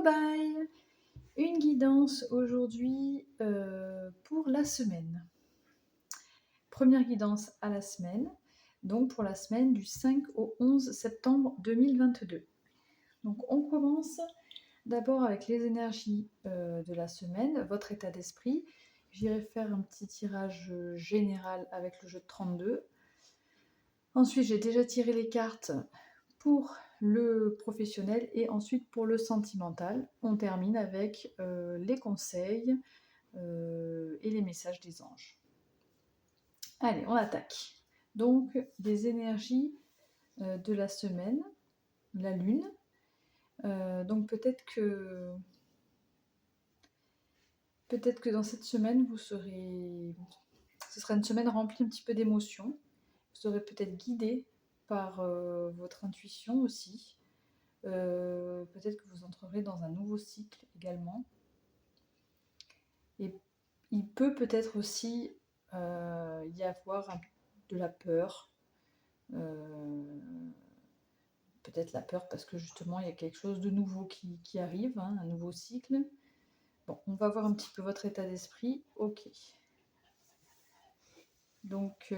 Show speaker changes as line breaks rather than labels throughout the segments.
cobayes. Une guidance aujourd'hui pour la semaine. Première guidance à la semaine, donc pour la semaine du 5 au 11 septembre 2022. Donc on commence d'abord avec les énergies de la semaine, votre état d'esprit. J'irai faire un petit tirage général avec le jeu de 32. Ensuite, j'ai déjà tiré les cartes pour le professionnel et ensuite pour le sentimental. On termine avec les conseils et les messages des anges. Allez, on attaque. Donc, des énergies de la semaine, la lune. Donc peut-être que dans cette semaine, ce sera une semaine remplie un petit peu d'émotions. Vous serez peut-être guidé par votre intuition aussi. Peut-être que vous entrerez dans un nouveau cycle également. Et il peut-être aussi y avoir de la peur. Peut-être la peur parce que justement il y a quelque chose de nouveau qui arrive, hein, un nouveau cycle. Bon, on va voir un petit peu votre état d'esprit. Ok. Donc,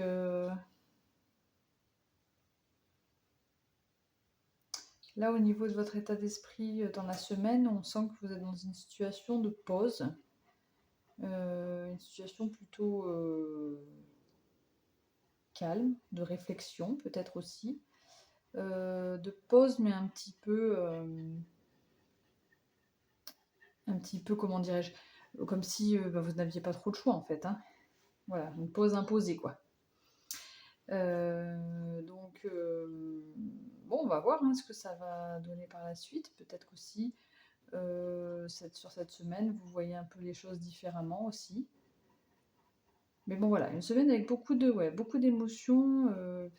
là, au niveau de votre état d'esprit dans la semaine, on sent que vous êtes dans une situation de pause. Une situation plutôt calme, de réflexion peut-être aussi. De pause, mais un petit peu, comment dirais-je, comme si vous n'aviez pas trop de choix en fait. Hein. Voilà, une pause imposée quoi. Donc, bon, on va voir hein, ce que ça va donner par la suite. Peut-être qu'aussi, sur cette semaine, vous voyez un peu les choses différemment aussi. Mais bon, voilà, une semaine avec beaucoup d'émotions.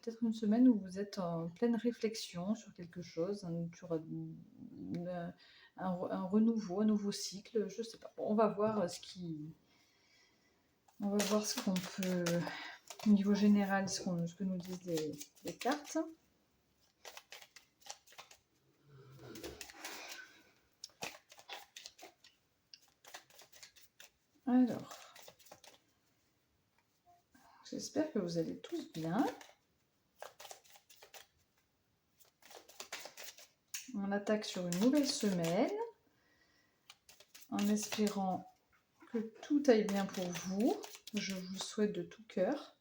Peut-être une semaine où vous êtes en pleine réflexion sur quelque chose, sur un renouveau, un nouveau cycle. Je sais pas. Bon, on va voir ce qu'on peut, au niveau général, ce que nous disent les cartes. Alors, j'espère que vous allez tous bien. On attaque sur une nouvelle semaine, en espérant que tout aille bien pour vous. Je vous souhaite de tout cœur.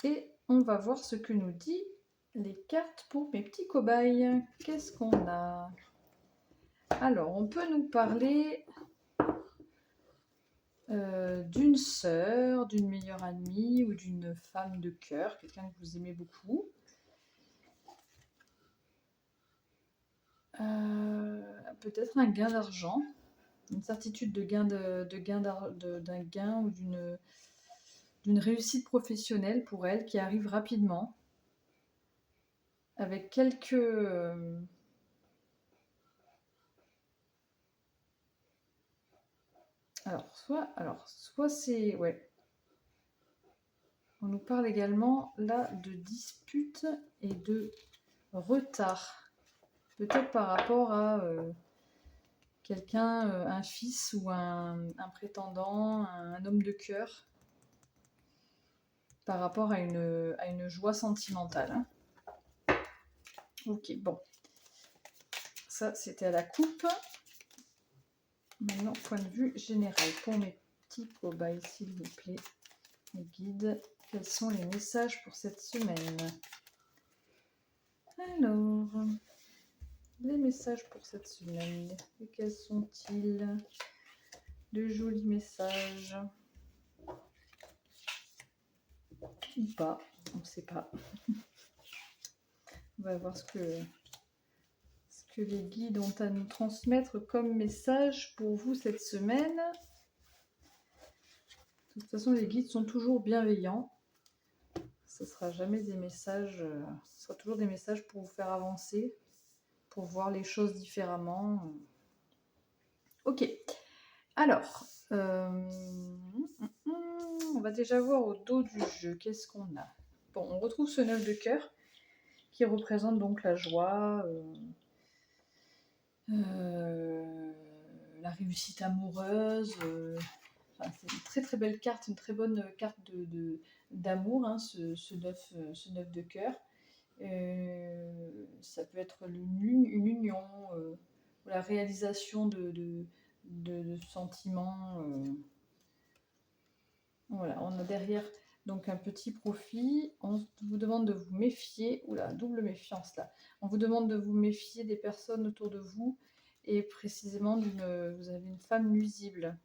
Et on va voir ce que nous dit les cartes pour mes petits cobayes. Qu'est-ce qu'on a? Alors, on peut nous parler d'une sœur, d'une meilleure amie ou d'une femme de cœur, quelqu'un que vous aimez beaucoup. Peut-être un gain d'argent, une certitude d'un gain ou d'une réussite professionnelle pour elle qui arrive rapidement, avec quelques... soit c'est... Ouais. On nous parle également là de disputes et de retard. Peut-être par rapport à quelqu'un, un fils ou un prétendant, un homme de cœur, par rapport à une joie sentimentale. Hein. Ok, bon. Ça, c'était à la coupe. Maintenant, point de vue général. Pour mes petits cobayes, s'il vous plaît, les guides, quels sont les messages pour cette semaine? Alors, les messages pour cette semaine. Et quels sont-ils? De jolis messages. Ou pas, on ne sait pas. On va voir ce que les guides ont à nous transmettre comme message pour vous cette semaine. De toute façon, les guides sont toujours bienveillants. Ce sera jamais des messages, ce sera toujours des messages pour vous faire avancer, pour voir les choses différemment. Ok. Alors, on va déjà voir au dos du jeu, qu'est-ce qu'on a? Bon, on retrouve ce 9 de cœur qui représente donc la joie, la réussite amoureuse. Enfin, c'est une très très belle carte, une très bonne carte d'amour, hein, ce 9 de cœur. Ça peut être une union, ou la réalisation de sentiments. Voilà, on a derrière donc un petit profit. On vous demande de vous méfier. Oula, double méfiance là. On vous demande de vous méfier des personnes autour de vous et précisément vous avez une femme nuisible.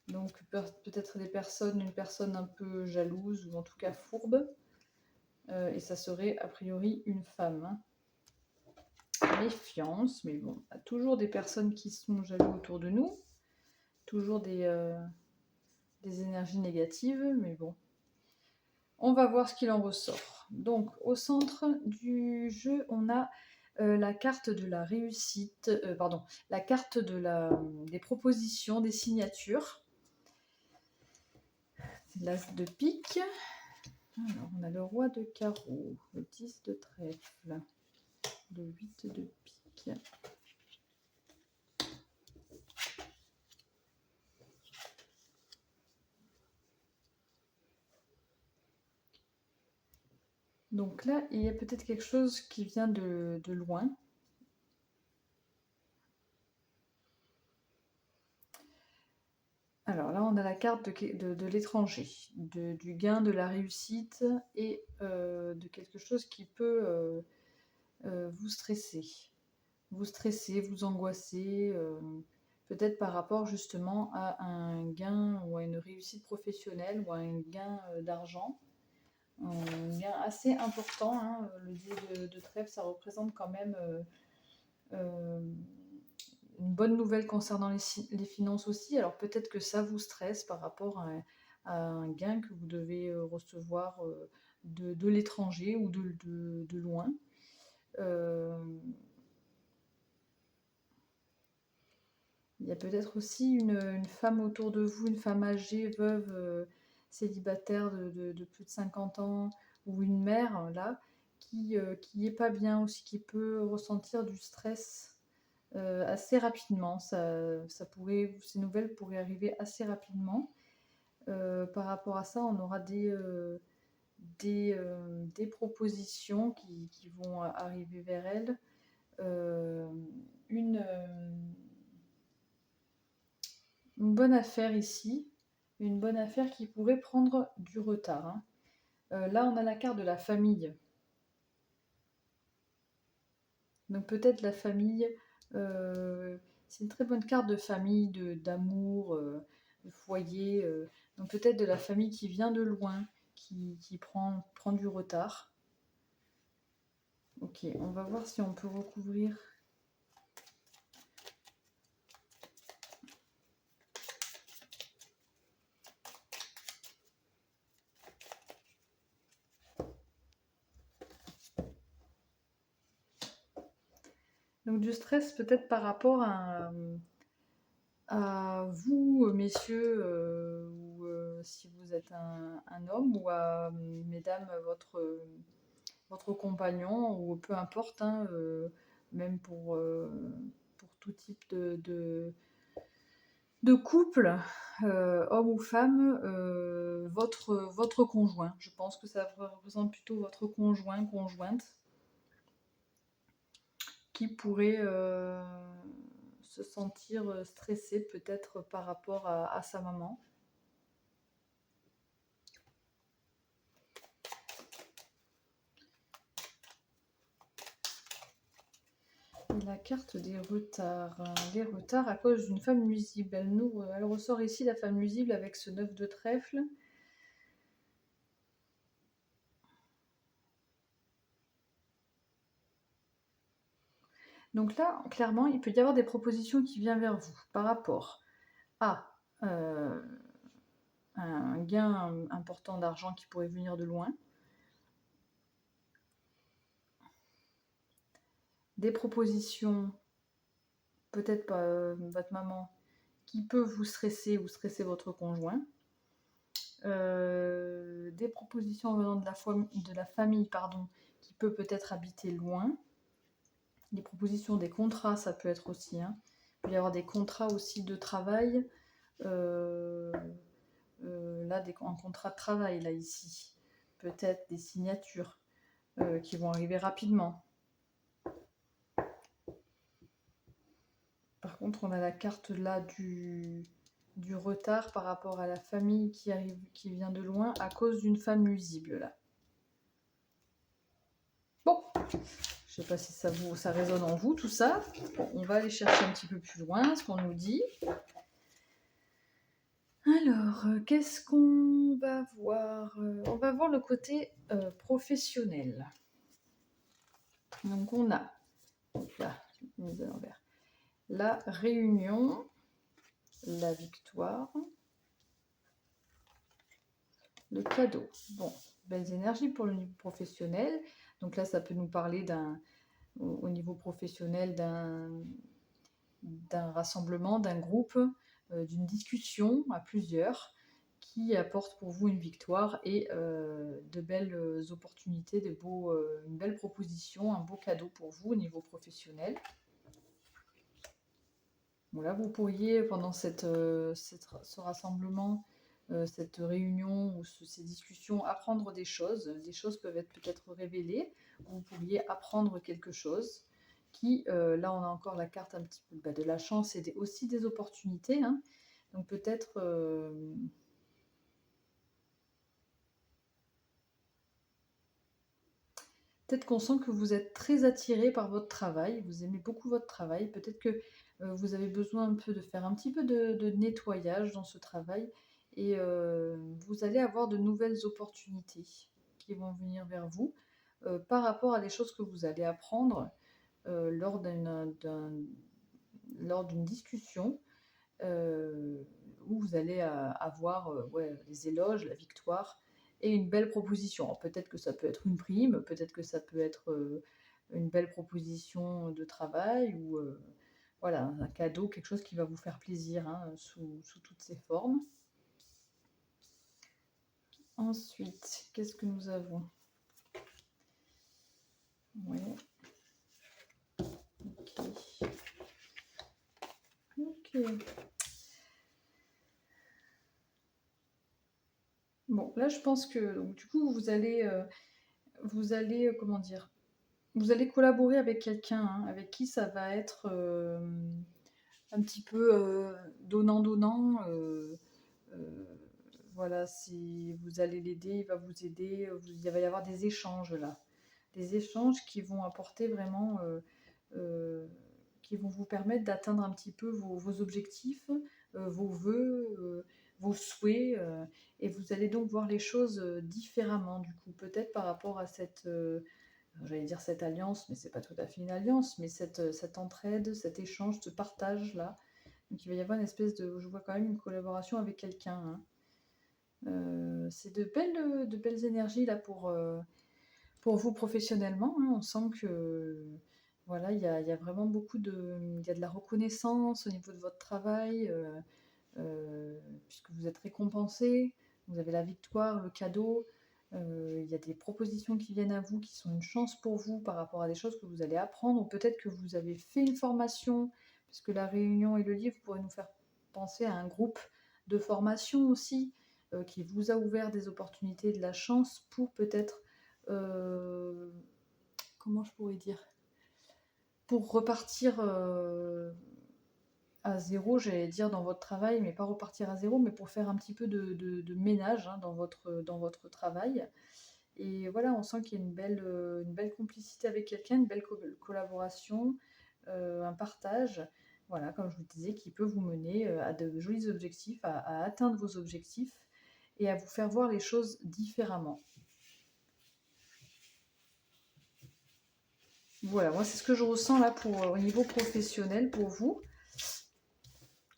Donc peut-être une personne un peu jalouse ou en tout cas fourbe. Et ça serait a priori une femme. Hein. Méfiance, mais bon, il y a toujours des personnes qui sont jaloux autour de nous. Toujours des énergies négatives, mais bon. On va voir ce qu'il en ressort. Donc au centre du jeu, on a la carte de la réussite, la carte des propositions, des signatures. C'est l'as de pique. Alors on a le roi de carreau, le 10 de trèfle, le 8 de pique. Donc là, il y a peut-être quelque chose qui vient de loin. Alors là, on a la carte de l'étranger, du gain, de la réussite et de quelque chose qui peut vous stresser. Vous stresser, vous angoisser, peut-être par rapport justement à un gain ou à une réussite professionnelle ou à un gain d'argent. Un gain assez important, hein. Le 10 de trèfle, ça représente quand même une bonne nouvelle concernant les finances aussi. Alors peut-être que ça vous stresse par rapport à un gain que vous devez recevoir de l'étranger ou de loin. Il y a peut-être aussi une femme autour de vous, une femme âgée, veuve, célibataire de plus de 50 ans, ou une mère, là, qui est pas bien aussi, qui peut ressentir du stress assez rapidement. Ces nouvelles pourraient arriver assez rapidement. Par rapport à ça, on aura des propositions qui vont arriver vers elle. Une bonne affaire ici, une bonne affaire qui pourrait prendre du retard. Hein. Là, on a la carte de la famille. Donc peut-être la famille, c'est une très bonne carte de famille, d'amour, de foyer. Donc peut-être de la famille qui vient de loin, qui prend du retard. Ok, on va voir si on peut recouvrir. Donc du stress peut-être par rapport à vous, messieurs, ou si vous êtes un homme, ou à mesdames, votre compagnon, ou peu importe, hein, même pour tout type de couple, homme ou femme, votre conjoint. Je pense que ça représente plutôt votre conjoint, conjointe, qui pourrait se sentir stressé peut-être par rapport à sa maman. Et la carte des retards. Les retards à cause d'une femme nuisible. Elle ressort ici la femme nuisible avec ce 9 de trèfle. Donc là, clairement, il peut y avoir des propositions qui viennent vers vous par rapport à un gain important d'argent qui pourrait venir de loin. Des propositions, peut-être pas votre maman, qui peut vous stresser ou stresser votre conjoint. Des propositions venant de la famille, qui peut peut-être habiter loin. Les propositions des contrats, ça peut être aussi. Hein. Il peut y avoir des contrats aussi de travail. Là, un contrat de travail, là, ici. Peut-être des signatures qui vont arriver rapidement. Par contre, on a la carte là du retard par rapport à la famille qui arrive, qui vient de loin à cause d'une femme nuisible là. Bon, je sais pas si ça résonne en vous tout ça. Bon, on va aller chercher un petit peu plus loin ce qu'on nous dit. Alors, qu'est-ce qu'on va voir? On va voir le côté professionnel. Donc on a là, mise à l'envers. La réunion, la victoire, le cadeau. Bon, belles énergies pour le niveau professionnel. Donc là, ça peut nous parler au niveau professionnel d'un rassemblement, d'un groupe, d'une discussion à plusieurs qui apporte pour vous une victoire et de belles opportunités, une belle proposition, un beau cadeau pour vous au niveau professionnel. Voilà, vous pourriez, pendant ce rassemblement, cette réunion ou ces discussions, apprendre des choses. Des choses peuvent être peut-être révélées. Vous pourriez apprendre quelque chose qui, là on a encore la carte un petit peu de la chance et aussi des opportunités. Hein. Donc peut-être... Peut-être qu'on sent que vous êtes très attiré par votre travail, vous aimez beaucoup votre travail, peut-être que vous avez besoin un peu de faire un petit peu de nettoyage dans ce travail et vous allez avoir de nouvelles opportunités qui vont venir vers vous par rapport à des choses que vous allez apprendre lors d'une discussion où vous allez avoir les éloges, la victoire et une belle proposition. Alors, peut-être que ça peut être une prime, peut-être que ça peut être une belle proposition de travail ou voilà, un cadeau, quelque chose qui va vous faire plaisir hein, sous toutes ses formes. Ensuite, qu'est-ce que nous avons? Ouais. Ok. Bon, là, je pense que donc, du coup, vous allez comment dire? Vous allez collaborer avec quelqu'un hein, avec qui ça va être un petit peu donnant-donnant. Voilà, si vous allez l'aider, il va vous aider. Il va y avoir des échanges là. Des échanges qui vont apporter vraiment, qui vont vous permettre d'atteindre un petit peu vos objectifs, vos vœux, vos souhaits. Et vous allez donc voir les choses différemment du coup. Peut-être par rapport à j'allais dire cette alliance, mais c'est pas tout à fait une alliance, mais cette entraide, cet échange, ce partage-là. Donc il va y avoir une espèce je vois quand même une collaboration avec quelqu'un. Hein. C'est de belles énergies là pour vous professionnellement. Hein. On sent que voilà, il y a vraiment il y a de la reconnaissance au niveau de votre travail, puisque vous êtes récompensé, vous avez la victoire, le cadeau. Il y a des propositions qui viennent à vous, qui sont une chance pour vous par rapport à des choses que vous allez apprendre, ou peut-être que vous avez fait une formation, puisque la réunion et le livre pourraient nous faire penser à un groupe de formation aussi, qui vous a ouvert des opportunités, de la chance pour peut-être, comment je pourrais dire, pour repartir à zéro, j'allais dire, dans votre travail, mais pas repartir à zéro, mais pour faire un petit peu de ménage hein, dans votre travail. Et voilà, on sent qu'il y a une belle complicité avec quelqu'un, une belle collaboration, un partage, voilà, comme je vous disais, qui peut vous mener à de jolis objectifs, à atteindre vos objectifs et à vous faire voir les choses différemment. Voilà, moi c'est ce que je ressens là au niveau professionnel pour vous.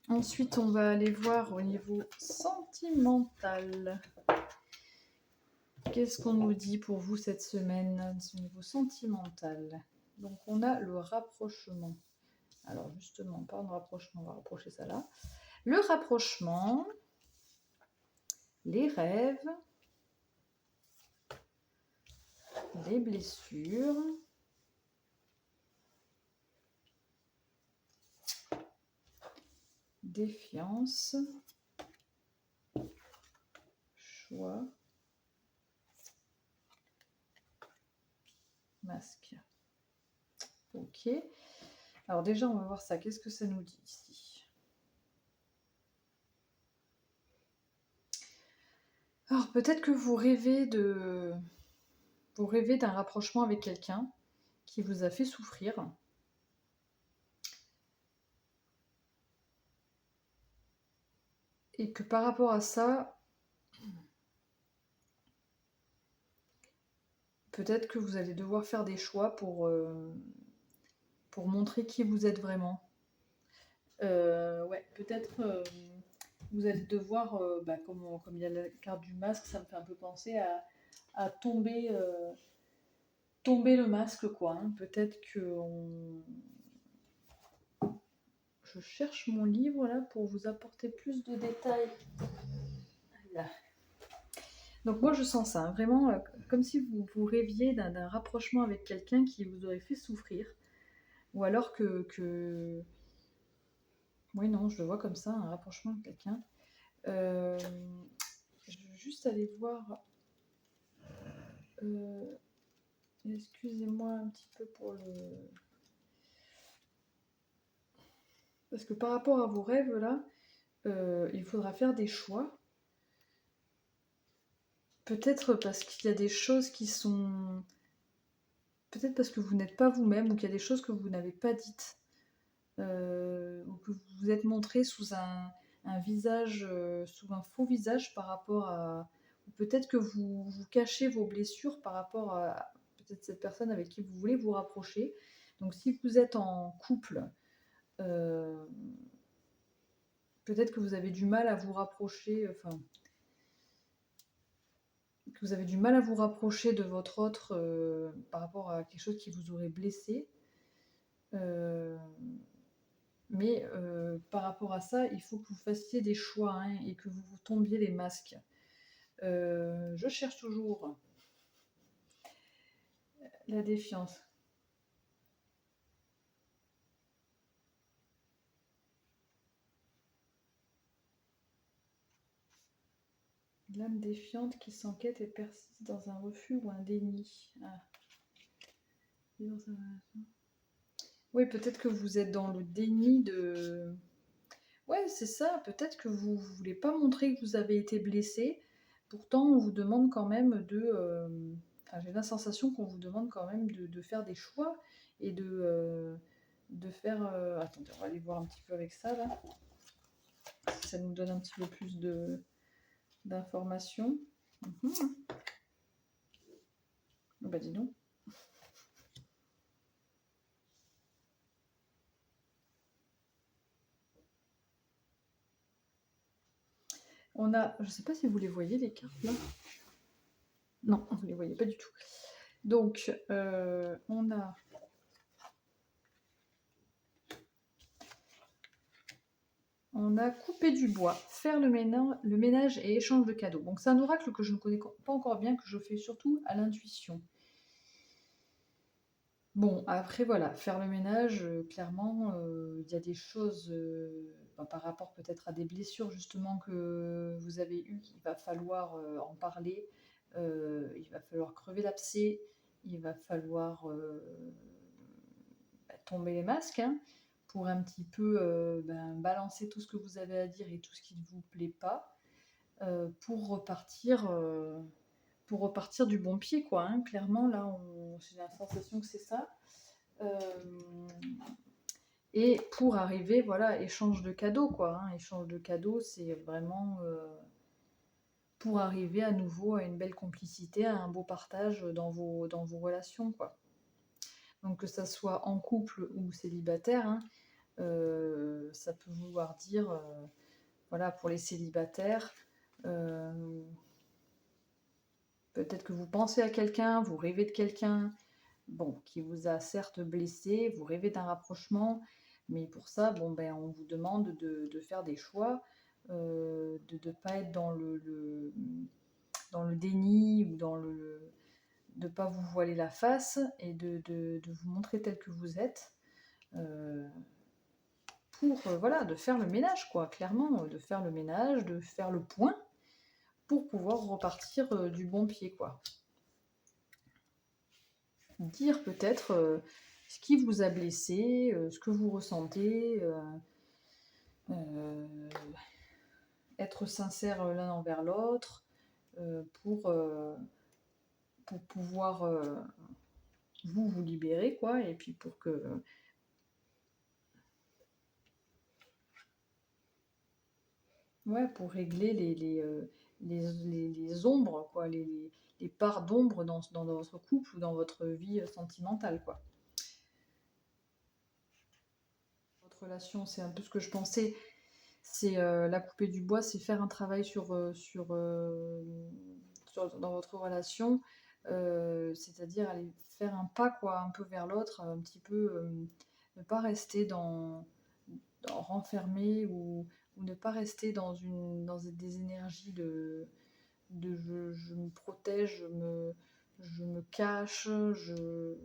Ensuite, on va aller voir au niveau sentimental. Qu'est-ce qu'on nous dit pour vous cette semaine au niveau sentimental? Donc, on a le rapprochement. Alors, justement, pas de rapprochement, on va rapprocher ça là. Le rapprochement, les rêves, les blessures, défiance, choix, masque. Ok. Alors déjà, on va voir ça. Qu'est-ce que ça nous dit ici? Alors peut-être que vous rêvez d'un rapprochement avec quelqu'un qui vous a fait souffrir. Et que par rapport à ça, peut-être que vous allez devoir faire des choix pour montrer qui vous êtes vraiment. Ouais, peut-être vous allez devoir, comme il y a la carte du masque, ça me fait un peu penser à tomber le masque, quoi. Hein. Peut-être que je cherche mon livre là pour vous apporter plus de détails. Là. Donc moi je sens ça, hein, vraiment comme si vous rêviez d'un rapprochement avec quelqu'un qui vous aurait fait souffrir. Ou alors que... Oui, non, je le vois comme ça, un rapprochement avec quelqu'un. Je veux juste aller voir... excusez-moi un petit peu pour le... Parce que par rapport à vos rêves là, il faudra faire des choix. Peut-être parce qu'il y a des choses qui sont... Peut-être parce que vous n'êtes pas vous-même ou qu'il y a des choses que vous n'avez pas dites. Ou que vous vous êtes montré sous un visage, sous un faux visage par rapport à... Ou peut-être que vous cachez vos blessures par rapport à peut-être cette personne avec qui vous voulez vous rapprocher. Donc si vous êtes en couple, euh, peut-être que vous avez du mal à vous rapprocher, enfin, que vous avez du mal à vous rapprocher de votre autre par rapport à quelque chose qui vous aurait blessé. Euh, Mais par rapport à ça, il faut que vous fassiez des choix hein, et que vous tombiez les masques. Je cherche toujours la défiance. L'âme défiante qui s'enquête et persiste dans un refus ou un déni. Ah. Oui, peut-être que vous êtes dans le déni de... Ouais, c'est ça. Peut-être que vous ne voulez pas montrer que vous avez été blessé. Pourtant, on vous demande quand même de... Enfin, j'ai la sensation qu'on vous demande quand même de faire des choix et de faire... Attendez, on va aller voir un petit peu avec ça, là. Ça nous donne un petit peu plus d'informations. Bah dis donc. On a... Je ne sais pas si vous les voyez, les cartes, là. Non, vous ne les voyez pas du tout. Donc, on a... On a coupé du bois, faire le ménage et échange de cadeaux. Donc c'est un oracle que je ne connais pas encore bien, que je fais surtout à l'intuition. Bon, après voilà, faire le ménage, clairement, il y a des choses par rapport peut-être à des blessures justement que vous avez eues, qu'il va falloir en parler, il va falloir crever l'abcès, il va falloir tomber les masques, hein, pour un petit peu balancer tout ce que vous avez à dire et tout ce qui ne vous plaît pas, pour repartir du bon pied, quoi. Hein. Clairement, là, j'ai la sensation que c'est ça. Et pour arriver, voilà, échange de cadeaux, quoi. Hein. Échange de cadeaux, c'est vraiment pour arriver à nouveau à une belle complicité, à un beau partage dans vos relations, quoi. Donc que ça soit en couple ou célibataire, hein, ça peut vouloir dire, voilà, pour les célibataires, peut-être que vous pensez à quelqu'un, vous rêvez de quelqu'un, bon, qui vous a certes blessé, vous rêvez d'un rapprochement, mais pour ça, bon, ben, on vous demande de faire des choix, de ne pas être dans le déni ou de ne pas vous voiler la face et de vous montrer tel que vous êtes pour voilà, de faire le ménage, quoi, clairement, de faire le ménage, de faire le point pour pouvoir repartir du bon pied, quoi. Dire peut-être ce qui vous a blessé, ce que vous ressentez, être sincère l'un envers l'autre pour pouvoir vous libérer, quoi, et puis pour que ouais, pour régler les ombres, quoi, les parts d'ombre dans votre couple ou dans votre vie sentimentale, quoi. Votre relation, c'est un peu ce que je pensais, c'est la couper du bois, c'est faire un travail dans votre relation, c'est-à-dire aller faire un pas, quoi, un peu vers l'autre, un petit peu, ne pas rester renfermé ou ne pas rester dans des énergies de je me protège, je me cache, je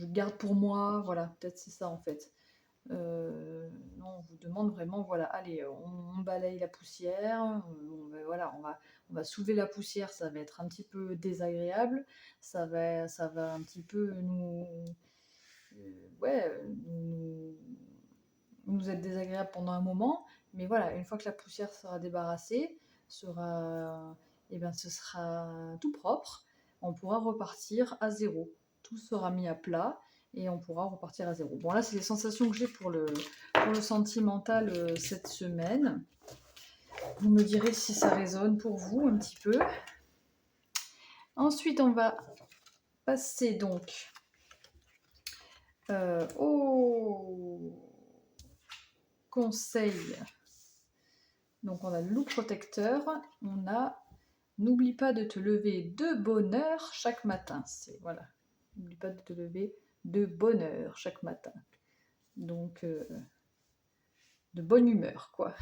garde pour moi, voilà, peut-être c'est ça en fait. Non, on vous demande vraiment, voilà, allez, on balaye la poussière, voilà, on va soulever la poussière, ça va être un petit peu désagréable, ça va un petit peu ouais, nous être désagréable pendant un moment, mais voilà, une fois que la poussière sera débarrassée, ce sera tout propre, on pourra repartir à zéro. Tout sera mis à plat et on pourra repartir à zéro. Bon, là, c'est les sensations que j'ai pour le sentimental cette semaine. Vous me direz si ça résonne pour vous un petit peu. Ensuite, on va passer donc au conseil. Donc, on a le loup protecteur. On a n'oublie pas de te lever de bonne heure chaque matin. C'est voilà. N'oublie pas de te lever de bonne heure chaque matin. Donc, de bonne humeur, quoi.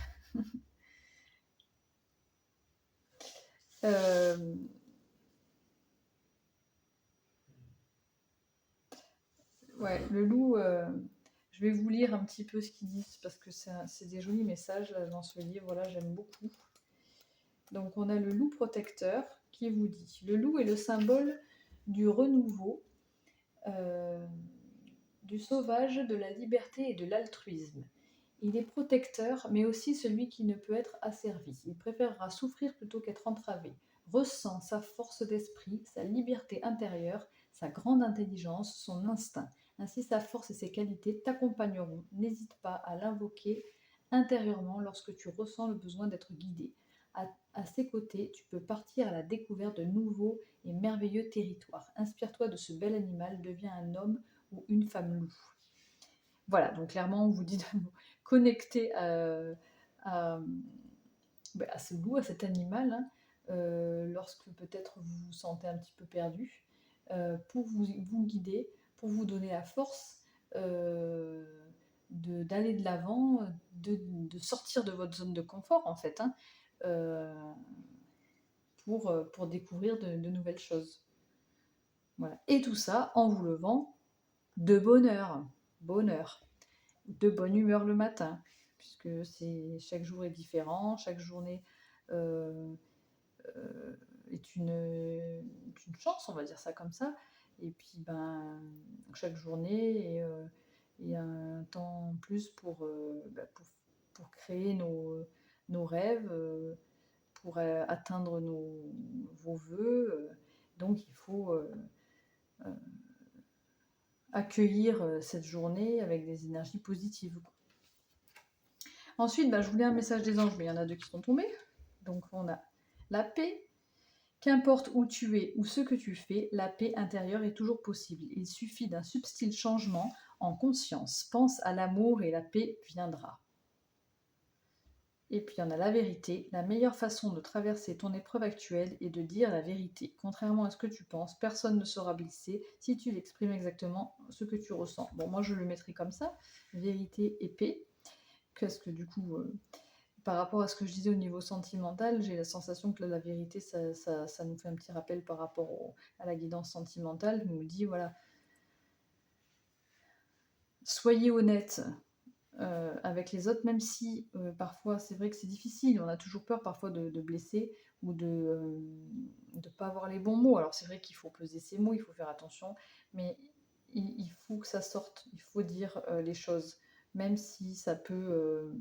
Ouais, le loup, je vais vous lire un petit peu ce qu'ils disent parce que c'est des jolis messages dans ce livre, voilà, j'aime beaucoup. Donc on a le loup protecteur qui vous dit: le loup est le symbole du renouveau, euh, du sauvage, de la liberté et de l'altruisme. Il est protecteur, mais aussi celui qui ne peut être asservi. Il préférera souffrir plutôt qu'être entravé. Ressent sa force d'esprit, sa liberté intérieure, sa grande intelligence, son instinct. Ainsi, sa force et ses qualités t'accompagneront. N'hésite pas à l'invoquer intérieurement lorsque tu ressens le besoin d'être guidé. À ses côtés, tu peux partir à la découverte de nouveaux et merveilleux territoires. Inspire-toi de ce bel animal, deviens un homme ou une femme loup. Voilà, donc clairement, on vous dit de vous connecter à, à ce loup, à cet animal, hein, lorsque peut-être vous vous sentez un petit peu perdu, pour vous guider, pour vous donner la force d'aller de l'avant, de sortir de votre zone de confort, en fait, hein, euh, pour découvrir de nouvelles choses. Voilà. Et tout ça en vous levant de bonheur. Bonheur. De bonne humeur le matin, puisque chaque jour est différent, chaque journée euh, est une chance, on va dire ça comme ça. Et puis ben chaque journée est un temps en plus pour créer nos rêves, pour atteindre vos voeux. Donc il faut accueillir cette journée avec des énergies positives. Ensuite, je voulais un message des anges, mais il y en a deux qui sont tombés. Donc on a la paix. Qu'importe où tu es ou ce que tu fais, la paix intérieure est toujours possible. Il suffit d'un subtil changement en conscience. Pense à l'amour et la paix viendra. Et puis il y en a la vérité. La meilleure façon de traverser ton épreuve actuelle est de dire la vérité. Contrairement à ce que tu penses, personne ne sera blessé si tu exprimes exactement ce que tu ressens. Bon, moi je le mettrai comme ça, vérité et paix. Parce que du coup, par rapport à ce que je disais au niveau sentimental, j'ai la sensation que là, la vérité, ça nous fait un petit rappel par rapport à la guidance sentimentale. Il nous dit, voilà, Soyez honnête avec les autres, même si parfois c'est vrai que c'est difficile, on a toujours peur parfois de blesser ou de ne pas avoir les bons mots. Alors c'est vrai qu'il faut peser ses mots, il faut faire attention, mais il faut que ça sorte, il faut dire les choses, même si euh,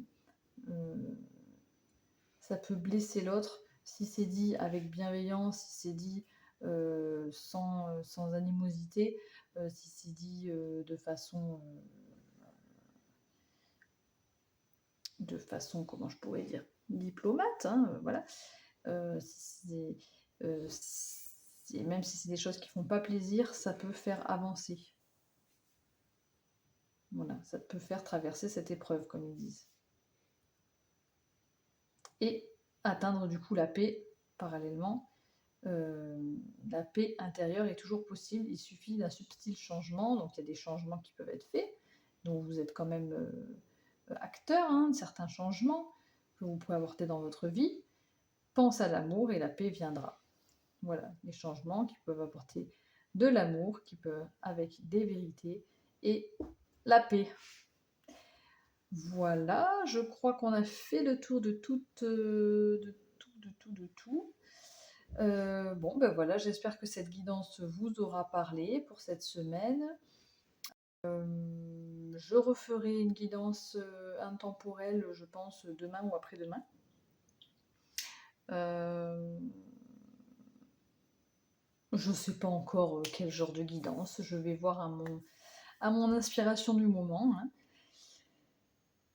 ça peut blesser l'autre, si c'est dit avec bienveillance, si c'est dit sans animosité, si c'est dit de façon, comment je pourrais dire, diplomate, hein, voilà. Si même si c'est des choses qui font pas plaisir, ça peut faire avancer. Voilà, ça peut faire traverser cette épreuve, comme ils disent. Et atteindre du coup la paix parallèlement. La paix intérieure est toujours possible, il suffit d'un subtil changement, donc il y a des changements qui peuvent être faits, donc vous êtes quand même acteur de certains changements que vous pouvez apporter dans votre vie. Pense à l'amour et la paix viendra. Voilà, les changements qui peuvent apporter de l'amour, qui peuvent avec des vérités et la paix. Voilà, je crois qu'on a fait le tour de tout. Bon, ben voilà, j'espère que cette guidance vous aura parlé pour cette semaine. Je referai une guidance intemporelle, je pense, demain ou après-demain. Je ne sais pas encore quel genre de guidance, je vais voir à mon inspiration du moment. Hein.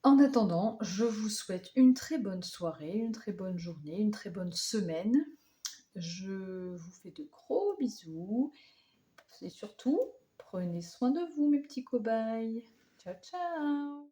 En attendant, je vous souhaite une très bonne soirée, une très bonne journée, une très bonne semaine. Je vous fais de gros bisous et surtout, prenez soin de vous, mes petits cobayes. Ciao, ciao!